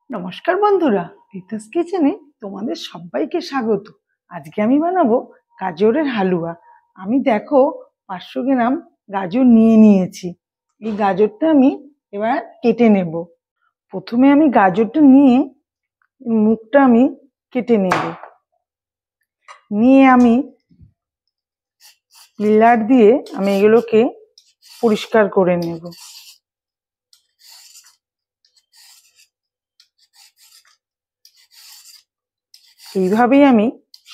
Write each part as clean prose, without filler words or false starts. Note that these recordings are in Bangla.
নমস্কার বন্ধুরা, রিতাস কিচেনে তোমাদের সবাইকে স্বাগত। আজকে আমি বানাবো গাজরের হালুয়া। আমি দেখো 500 গ্রাম গাজর নিয়ে নিয়েছি। এই গাজরটা আমি এবার কেটে নেব। প্রথমে আমি গাজরটা নিয়ে মুখটা আমি কেটে নেব। নিয়ে আমি পিলার দিয়ে আমি এগুলোকে পরিষ্কার করে নেব। এইভাবেই আমি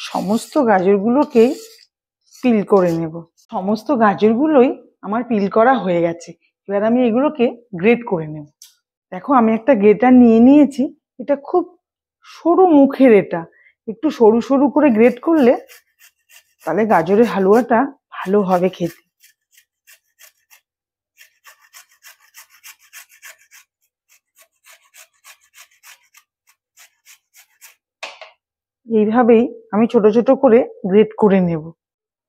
সমস্ত গাজরগুলোকে পিল করে নেব। সমস্ত গাজরগুলোই আমার পিল করা হয়ে গেছে। এবার আমি এগুলোকে গ্রেট করে নেব। দেখো আমি একটা গ্রেটার নিয়ে নিয়েছি। এটা খুব সরু মুখের, এটা একটু সরু সরু করে গ্রেট করলে তাহলে গাজরের হালুয়াটা ভালো হবে খেতে। এইভাবেই আমি ছোট ছোট করে গ্রেট করে নেব।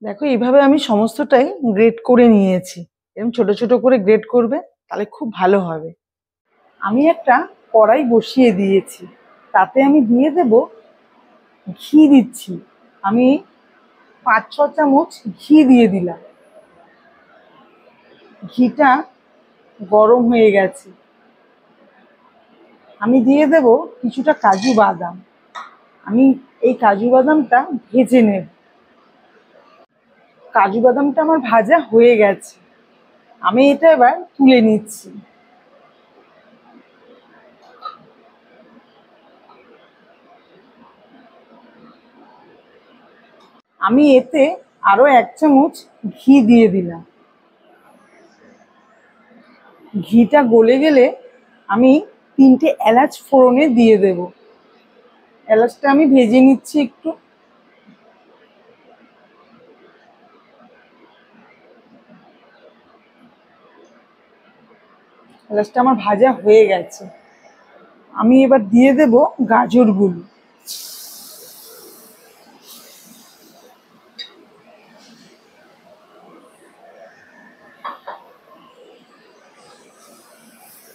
দেখো এইভাবে আমি সমস্তটাই গ্রেট করে নিয়েছি। এরকম ছোট ছোট করে গ্রেট করবে, তাহলে খুব ভালো হবে। আমি একটা কড়াই বসিয়ে দিয়েছি, তাতে আমি দিয়ে দেব ঘি। দিচ্ছি আমি 5-6 চামচ ঘি দিয়ে দিলাম। ঘিটা গরম হয়ে গেছে। আমি দিয়ে দেব কিছুটা কাজু বাদাম। আমি এই কাজু বাদামটা ভেজে নেব। কাজু বাদামটা আমার ভাজা হয়ে গেছে। আমি এটা এবার তুলে নিচ্ছি। আমি এতে আরো 1 চামচ ঘি দিয়ে দিলাম। ঘিটা গলে গেলে আমি 3টে এলাচ ফোড়নে দিয়ে দেব। এলাচটা আমি ভেজে নিচ্ছি একটু। এলাচটা আমার ভাজা হয়ে গেছে। আমি এবার দিয়ে দেব গাজরগুলো।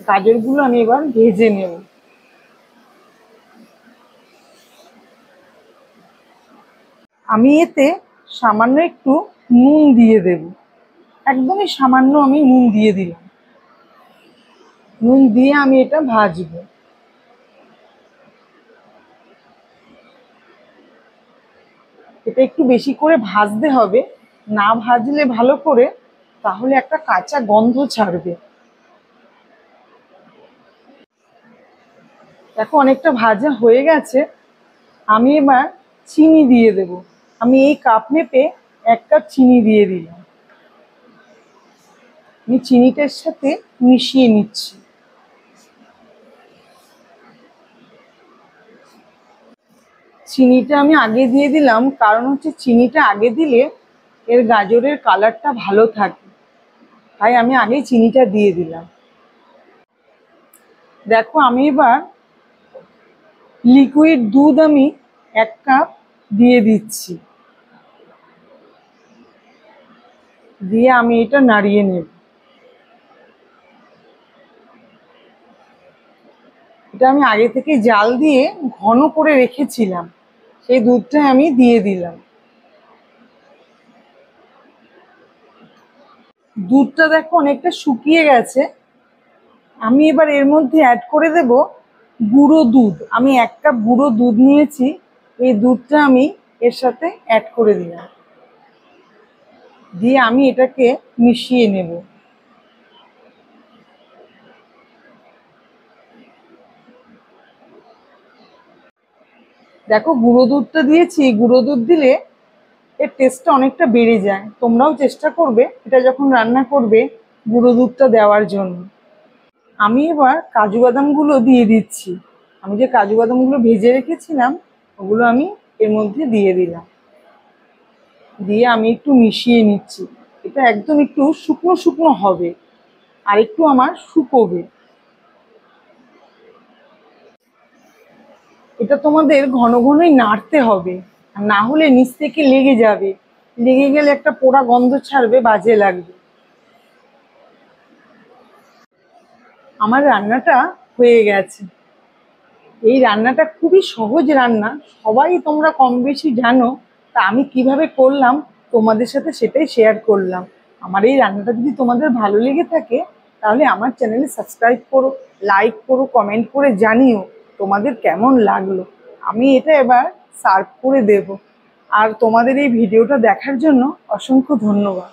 গাজরগুলো আমি এবার ভেজে নেব। আমি এতে সামান্য একটু নুন দিয়ে দেব। একদমই সামান্য আমি নুন দিয়ে দিলাম। নুন দিয়ে আমি এটা ভাজবো। এটা একটু বেশি করে ভাজতে হবে, না ভাজলে ভালো করে তাহলে একটা কাঁচা গন্ধ ছাড়বে। দেখো অনেকটা ভাজা হয়ে গেছে। আমি এবার চিনি দিয়ে দেব। আমি এই কাপ মেপে 1 কাপ চিনি দিয়ে দিলাম। আমি চিনিটার সাথে মিশিয়ে নিচ্ছি। চিনিটা আমি আগে দিয়ে দিলাম, কারণ হচ্ছে চিনিটা আগে দিলে এর গাজরের কালারটা ভালো থাকে, তাই আমি আগেই চিনিটা দিয়ে দিলাম। দেখো আমি এবার লিকুইড দুধ আমি 1 কাপ দিয়ে দিচ্ছি। দিয়ে আমি এটা নাড়িয়ে নেব। এটা আমি আগে থেকে জাল দিয়ে ঘন করে রেখেছিলাম, সেই দুধটা আমি দিয়ে দিলাম। দুধটা দেখো অনেকটা শুকিয়ে গেছে। আমি এবার এর মধ্যে অ্যাড করে দেব গুঁড়ো দুধ। আমি 1 কাপ গুঁড়ো দুধ নিয়েছি। এই দুধটা আমি এর সাথে অ্যাড করে দিলাম। দিয়ে আমি এটাকে মিশিয়ে নেব। দেখো গুঁড়ো দুধটা দিয়েছি। গুঁড়ো দুধ দিলে এর টেস্টটা অনেকটা বেড়ে যায়। তোমরাও চেষ্টা করবে এটা যখন রান্না করবে গুঁড়ো দুধটা দেওয়ার জন্য। আমি এবার কাজু বাদামগুলো দিয়ে দিচ্ছি। আমি যে কাজু বাদামগুলো ভেজে রেখেছিলাম ওগুলো আমি এর মধ্যে দিয়ে দিলাম। দিয়ে আমি একটু মিশিয়ে নিচ্ছি। এটা একদম একটু শুকনো শুকনো হবে, আর একটু আমার শুকোবে। এটা তোমাদের ঘন ঘনই নাড়তে হবে, আর না হলে নিচ থেকে লেগে যাবে। লেগে গেলে একটা পোড়া গন্ধ ছাড়বে, বাজে লাগবে। আমার রান্নাটা হয়ে গেছে। এই রান্নাটা খুবই সহজ রান্না, সবাই তোমরা কম বেশি জানো। তা আমি কিভাবে করলাম তোমাদের সাথে সেটাই শেয়ার করলাম। আমার এই রান্নাটা যদি তোমাদের ভালো লেগে থাকে তাহলে আমার চ্যানেলে সাবস্ক্রাইব করো, লাইক করো, কমেন্ট করে জানিও তোমাদের কেমন লাগলো। আমি এটা এবার সার্ভ করে দেব। আর তোমাদের এই ভিডিওটা দেখার জন্য অসংখ্য ধন্যবাদ।